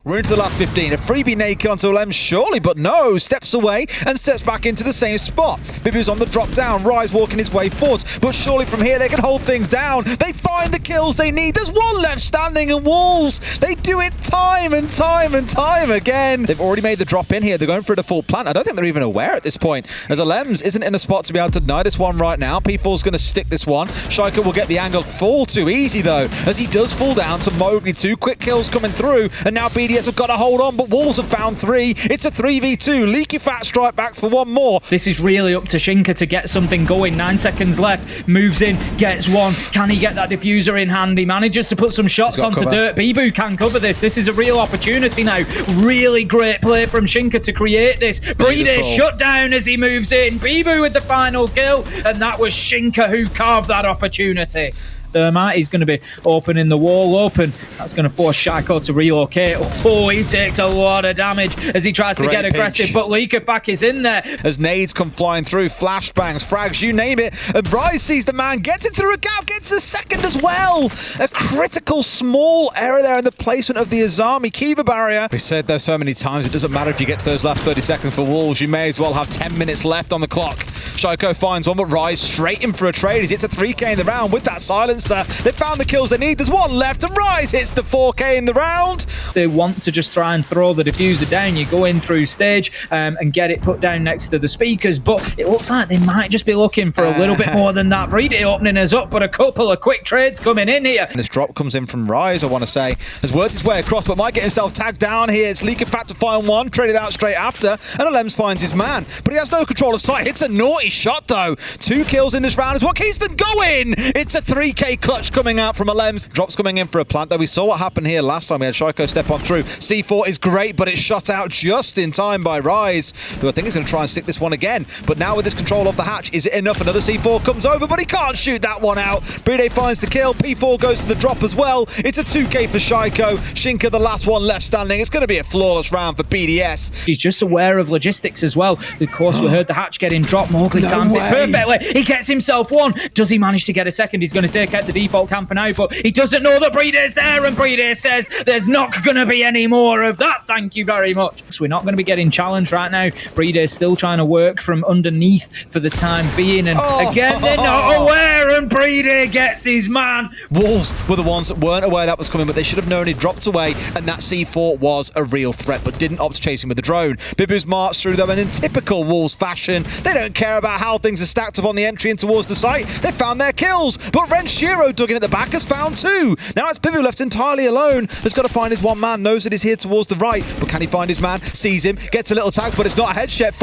We're into the last 15. A freebie naked onto Lems, surely, but no. Steps away and steps back into the same spot. Bibu's on the drop down. Rise walking his way forward. But surely from here they can hold things down. They find the kills they need. There's one left standing, and Wolves, they do it time and time and time again. They've already made the drop in here. They're going for a default plant. I don't think they're even aware at this point, as Lems isn't in a spot to be able to deny this one right now. P4's going to stick this one. SiegeGG will get the angle. Fall too easy though, as he does fall down to Mowgli. 2 quick kills coming through, and now BDS have got to hold on, but Wolves have found 3. It's a 3v2. Leaky Fat strike backs for one more. This is really up to SiegeGG to get something going. 9 seconds left. Moves in, gets one. Can he get that diffuser in hand? He manages to put some shots onto dirt. Bibu can cover this. This is a real opportunity now. Really great play from SiegeGG to create this. BDS shut down as he moves in. Bibu with the final kill, and that was SiegeGG who carved that opportunity. He's going to be opening the wall open. That's going to force SiegeGG to relocate. Oh, he takes a lot of damage as he tries to get aggressive, but Leakafak is in there. As nades come flying through, flashbangs, frags, you name it. And Rise sees the man, gets it through a gap, gets the second as well. A critical small error there in the placement of the Azami Kiba barrier. We said there so many times, it doesn't matter if you get to those last 30 seconds for Wolves. You may as well have 10 minutes left on the clock. SiegeGG finds one, but Rise straight in for a trade. He hits a 3k in the round with that silencer. They found the kills they need. There's one left, and Rise hits the 4k in the round. They want to just try and throw the diffuser down. You go in through stage and get it put down next to the speakers, but it looks like they might just be looking for a little bit more than that. Breedy opening us up, but a couple of quick trades coming in here. And this drop comes in from Rise, I want to say, has worked his way across, but might get himself tagged down here. It's Leakafat to find one, traded out straight after, and Lems finds his man, but he has no control of sight. Hits a naughty shot though. 2 kills in this round is what keeps them going. It's a 3k clutch coming out from Lems. Drops coming in for a plant, though we saw what happened here last time. We had SiegeGG step on through. C4 is great, but it's shot out just in time by Rise, who I think is going to try and stick this one again. But now with this control of the hatch, is it enough? Another C4 comes over, but he can't shoot that one out. BDS finds the kill. P4 goes to the drop as well. It's a 2k for SiegeGG. SiegeGG, the last one left standing. It's going to be a flawless round for BDS. He's just aware of logistics as well. Of course, we heard the hatch getting dropped. Mowgli times it perfectly. He gets himself one. Does he manage to get a second? He's going to take out the default camp for now, but he doesn't know that BDS there, and BDS says there's not going to be any more of that. Thank you very much. So we're not going to be getting challenged right now. BDS still trying to work from underneath for the time being, and again they're not aware, and BDS gets his man. Wolves were the ones that weren't aware that was coming, but they should have known he dropped away, and that C4 was a real threat, but didn't opt to chase him with the drone. Bibu's marched through them, and in typical Wolves fashion, they don't care about how things are stacked up on the entry and towards the site. They found their kills, but Renshiro dug in at the back has found 2. Now it's Bibu left entirely alone. Has got to find his one man, knows that he's here towards the right, but can he find his man? Sees him, gets a little tag, but it's not a headshot.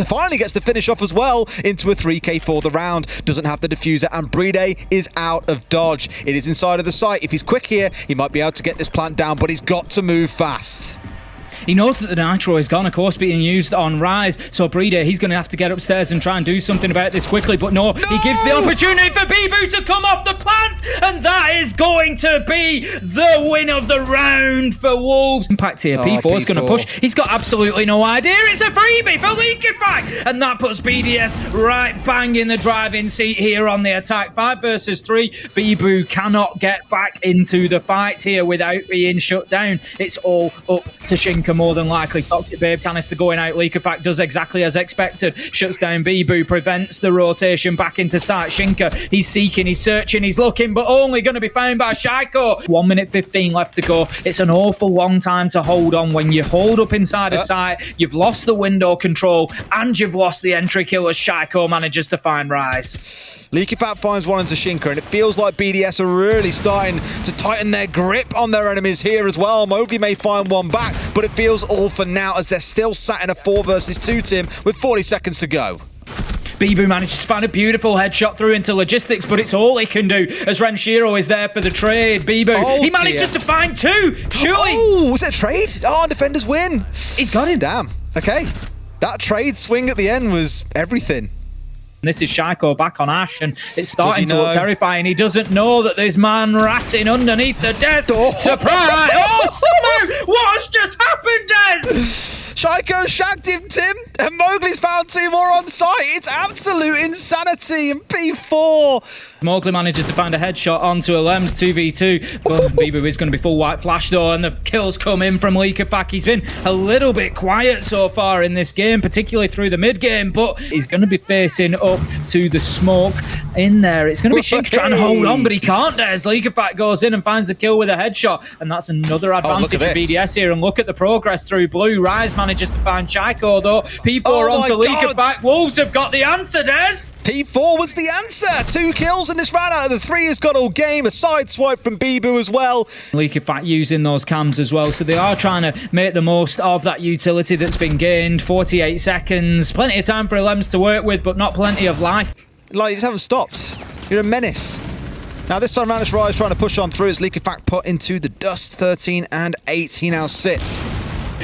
Finally gets the finish off as well into a 3k for the round. Doesn't have the diffuser, and BDS is out of dodge. It is inside of the site. If he's quick here, he might be able to get this plant down, but he's got to move fast. He knows that the nitro is gone, of course, being used on Rise, so BDS, he's going to have to get upstairs and try and do something about this quickly, but no, he gives the opportunity for Bibu to come off the plant, and that is going to be the win of the round for Wolves. Impact here, P4 is going to push. He's got absolutely no idea. It's a freebie for Leakafak, and that puts BDS right bang in the driving seat here on the attack. 5 versus 3. Bibu cannot get back into the fight here without being shut down. It's all up to SiegeGG more than likely. Toxic Babe canister going out. Leakafak does exactly as expected. Shuts down Bibu, prevents the rotation back into sight. SiegeGG, he's seeking, he's searching, he's looking, but only going to be found by SiegeGG. 1 minute 15 left to go. It's an awful long time to hold on. When you hold up inside a site, you've lost the window control and you've lost the entry kill as SiegeGG manages to find Rise. Leakafat finds one into SiegeGG, and it feels like BDS are really starting to tighten their grip on their enemies here as well. Mowgli may find one back, but it feels all for now as they're still sat in a 4 versus 2 team with 40 seconds to go. Bibu manages to find a beautiful headshot through into logistics, but it's all he can do as Renshiro is there for the trade. Bibu, he manages to find 2. Surely. Oh, was it a trade? Oh, defenders win. He's got him. Damn. Okay. That trade swing at the end was everything. This is SiegeGG back on Ash, and it's starting to look terrifying. He doesn't know that there's man ratting underneath the desk. Surprise! Oh, no! What has just happened, Des? SiegeGG shagged him, Tim. And Mowgli's found 2 more on site. It's absolute insanity. And P4. Mowgli manages to find a headshot onto a Lems 2v2. But Bibu is going to be full white flash though, and the kills come in from Leakafak. He's been a little bit quiet so far in this game, particularly through the mid game, but he's going to be facing up to the smoke in there. It's going to be Shink trying to hold on, but he can't there as Leakafak goes in and finds a kill with a headshot, and that's another advantage for BDS here. And look at the progress through blue. Rise manages to find Shaiko though. P4 onto Leakafak. Wolves have got the answer, Des. P4 was the answer. 2 kills in this round out of the 3 has got all game. A side swipe from Bibu as well. Leakafak using those cams as well, so they are trying to make the most of that utility that's been gained. 48 seconds. Plenty of time for Lems to work with, but not plenty of life. Like, you just haven't stopped. You're a menace. Now this time around, it's Rise trying to push on through. It's Leakafak put into the dust. 13 and 8. He now sits.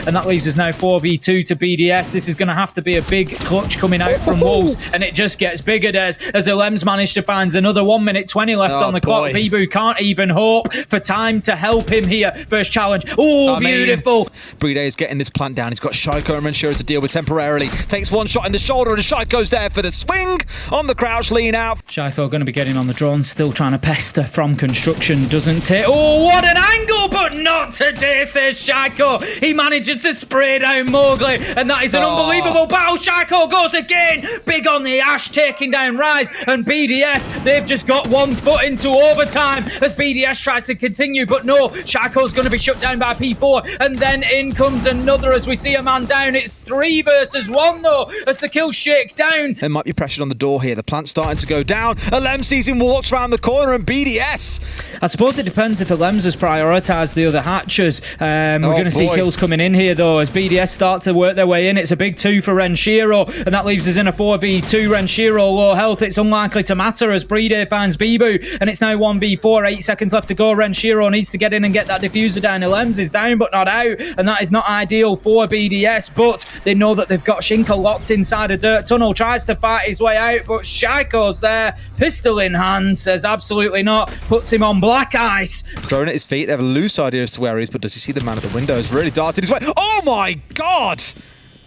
And that leaves us now 4v2 to BDS. This is going to have to be a big clutch coming out from Wolves, and it just gets bigger, Des, as Lems managed to find another 1 minute 20 left on the clock. Bibu can't even hope for time to help him here. First challenge. Oh, beautiful. BDS is getting this plant down. He's got Shaiko and Renshiro to deal with temporarily. Takes 1 shot in the shoulder, and Shaiko's there for the swing on the crouch lean out. Shaiko going to be getting on the drone, still trying to pester from construction. Doesn't take. Oh, what an angle, but not today, says Shaiko. He manages to spray down Mowgli, and that is an unbelievable battle. Shaiko goes again, big on the Ash, taking down Rise, and BDS, they've just got 1 foot into overtime as BDS tries to continue, but no, Shaiko's going to be shut down by P4, and then in comes another as we see a man down. It's 3 versus 1 though, as the kills shake down. There might be pressure on the door here. The plant's starting to go down. Alem sees him, walks around the corner, and BDS. I suppose it depends if Alems has prioritised the other hatches. We're going to see kills coming in here though, as BDS start to work their way in. It's a big 2 for Renshiro, and that leaves us in a 4v2. Renshiro low health. It's unlikely to matter as Brede finds Bibu, and it's now 1v4. 8 seconds left to go. Renshiro needs to get in and get that diffuser down. Alems is down but not out, and that is not ideal for BDS, but they know that they've got Shinka locked inside a dirt tunnel. Tries to fight his way out, but Shaiko's there, pistol in hand, says absolutely not, puts him on black ice. Drone at his feet. They have a loose idea as to where he is, but does he see the man at the window? He's really darted his way. Oh my god!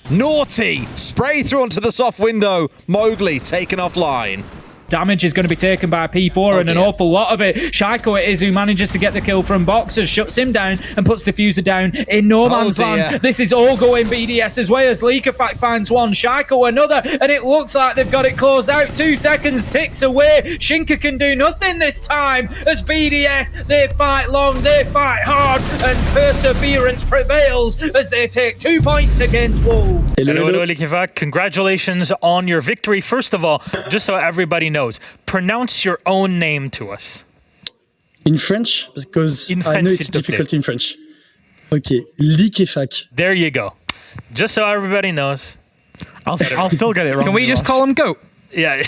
Naughty! Spray through onto the soft window. Mowgli taken offline. Damage is going to be taken by P4 and an awful lot of it. Shaiko it is who manages to get the kill from Boxers, shuts him down and puts Diffuser down in no man's land. This is all going BDS's way as Leakafak finds 1, Shaiko another, and it looks like they've got it closed out. 2 seconds ticks away. Shinka can do nothing this time as BDS, they fight long, they fight hard, and perseverance prevails as they take 2 points against Wolves. Hello, Leakafak. Congratulations on your victory. First of all, just so everybody knows, pronounce your own name to us. In French, because I know it's difficult in French. Okay, Leakafak. There you go. Just so everybody knows. I'll still get it wrong. Can we just call him Goat? Yeah.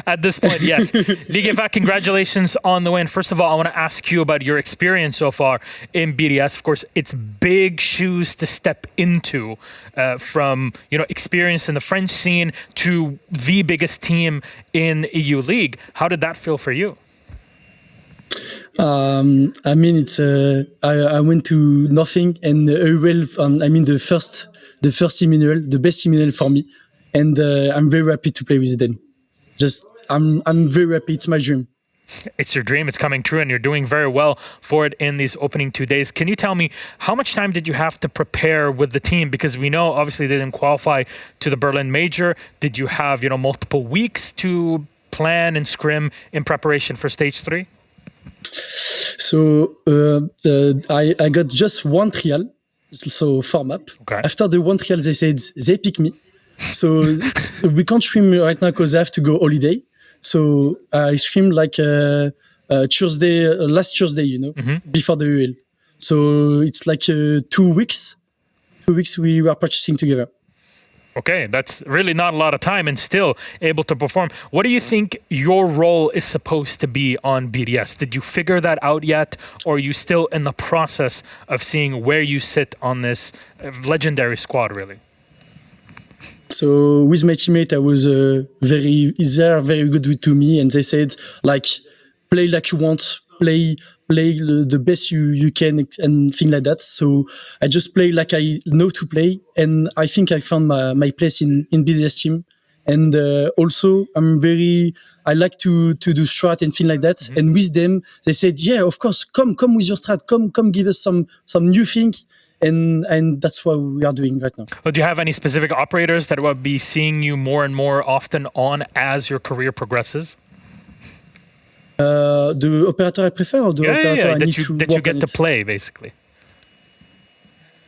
At this point, yes. Leakafak, congratulations on the win. First of all, I want to ask you about your experience so far in BDS. Of course, it's big shoes to step into, from experience in the French scene to the biggest team in EU League. How did that feel for you? I mean, it's I went to nothing, and the first immunal, the best immunal for me, and I'm very happy to play with them. I'm very happy. It's my dream. It's your dream. It's coming true, and you're doing very well for it in these opening 2 days. Can you tell me how much time did you have to prepare with the team? Because we know obviously they didn't qualify to the Berlin Major. Did you have multiple weeks to plan and scrim in preparation for stage 3? So I got just 1 trial, so farm up. Okay. After the 1 trial, they said they pick me. So we can't stream right now because I have to go holiday. So I streamed like Tuesday, last Tuesday, before the UL. So it's like 2 weeks. 2 weeks we were practicing together. Okay, that's really not a lot of time and still able to perform. What do you think your role is supposed to be on BDS? Did you figure that out yet, or are you still in the process of seeing where you sit on this legendary squad, really? So with my teammate, I was very good to me, and they said, like, play like you want, play play the best you can and things like that. So I just play like I know to play, and I think I found my place in BDS team. And also, I like to do strat and things like that. Mm-hmm. And with them, they said, yeah, of course, come with your strat, come give us some new thing. And that's what we are doing right now. Well, do you have any specific operators that will be seeing you more and more often on as your career progresses? The operator I prefer, or the operator I need to work that you get on to it? play, basically.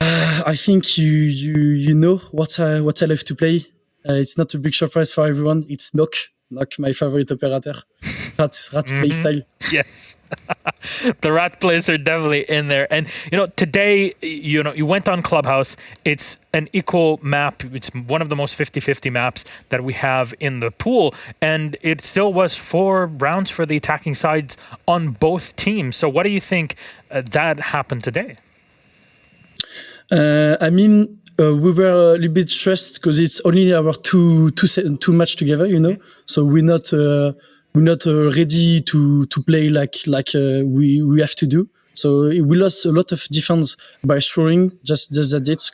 I think you know what I love to play. It's not a big surprise for everyone. It's Nock, my favorite operator. Rat play style. Yes. The rat plays are definitely in there. And, today, you went on Clubhouse. It's an equal map. It's one of the most 50-50 maps that we have in the pool. And it still was 4 rounds for the attacking sides on both teams. So what do you think that happened today? We were a little bit stressed because it's only our two match together, So we're not ready to play like we have to do. So we lost a lot of defense by throwing, just that it.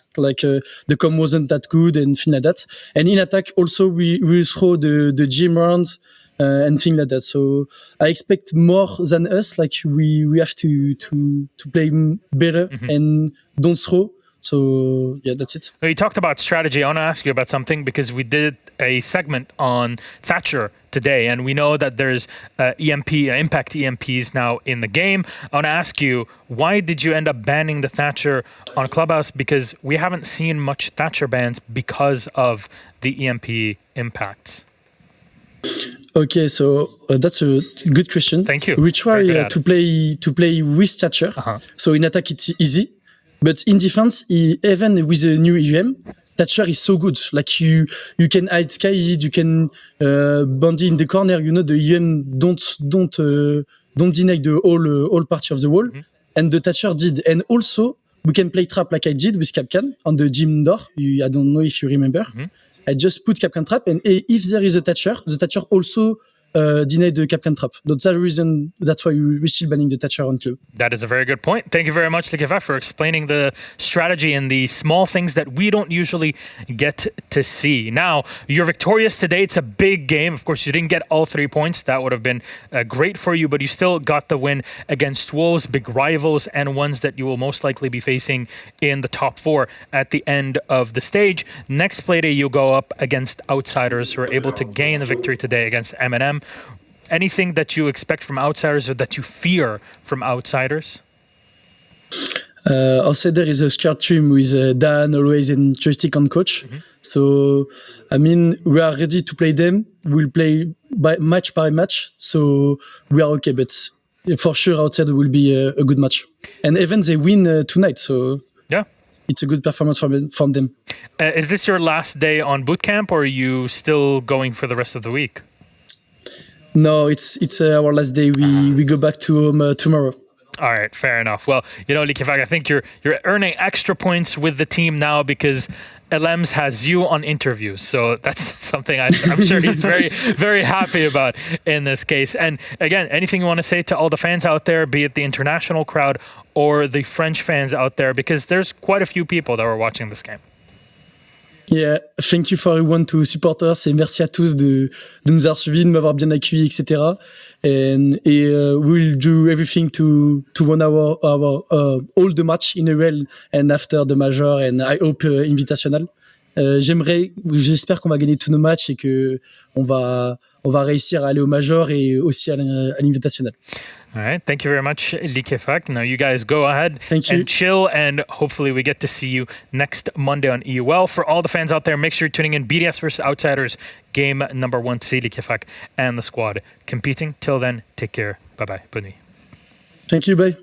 The com wasn't that good and things like that. And in attack also we throw the gym rounds and things like that. So I expect more than us. Like we have to play better and don't throw. So yeah, that's it. You talked about strategy. I want to ask you about something because we did a segment on Thatcher today, and we know that there's impact EMPs now in the game. I want to ask you, why did you end up banning the Thatcher on Clubhouse? Because we haven't seen much Thatcher bans because of the EMP impacts. Okay, so that's a good question. Thank you. We try to play with Thatcher. So in attack it's easy. But in defense, even with the new EM, Thatcher is so good. Like you can hide Sky, you can bandy in the corner. The EM don't deny the whole party of the wall, and the Thatcher did. And also we can play trap like I did with Capcan on the gym door. I don't know if you remember. I just put Capcan trap, and if there is a Thatcher, the Thatcher also deny the Capcan trap. That's the reason. That's why we're still banning the Thatcher on club. That is a very good point. Thank you very much, SiegeGG, for explaining the strategy and the small things that we don't usually get to see. Now, you're victorious today. It's a big game. Of course, you didn't get all 3 points. That would have been great for you, but you still got the win against Wolves, big rivals, and ones that you will most likely be facing in the top 4 at the end of the stage. Next play day, you'll go up against outsiders who are able to gain the victory today against M&M. Anything that you expect from outsiders or that you fear from outsiders? Outsider is a squad team with Dan always and Joystick on coach. So, we are ready to play them. We'll play match by match. So we are okay, but for sure outsider will be a good match. And even they win tonight. So yeah, it's a good performance from them. Is this your last day on bootcamp, or are you still going for the rest of the week? No, it's our last day. We go back to home tomorrow. All right, fair enough. Well, SiegeGG, I think you're earning extra points with the team now because Elems has you on interviews. So that's something I'm sure he's very, very happy about in this case. And again, anything you want to say to all the fans out there, be it the international crowd or the French fans out there, because there's quite a few people that were watching this game. Yeah, thank you for everyone to support us et merci à tous de nous avoir suivis, de m'avoir bien accueilli, etc. And we'll do everything to win our all the match in a well and after the major and I hope invitational. J'espère qu'on va gagner tous nos matchs et que on va réussir à aller au major et aussi à l'invitational. All right. Thank you very much, SiegeGG. Now you guys go ahead and chill, and hopefully we get to see you next Monday on EUL. For all the fans out there, make sure you're tuning in. BDS versus Outsiders, game number 1, SiegeGG and the squad competing. Till then, take care. Bye-bye. Bonne nuit. Thank you. Bye.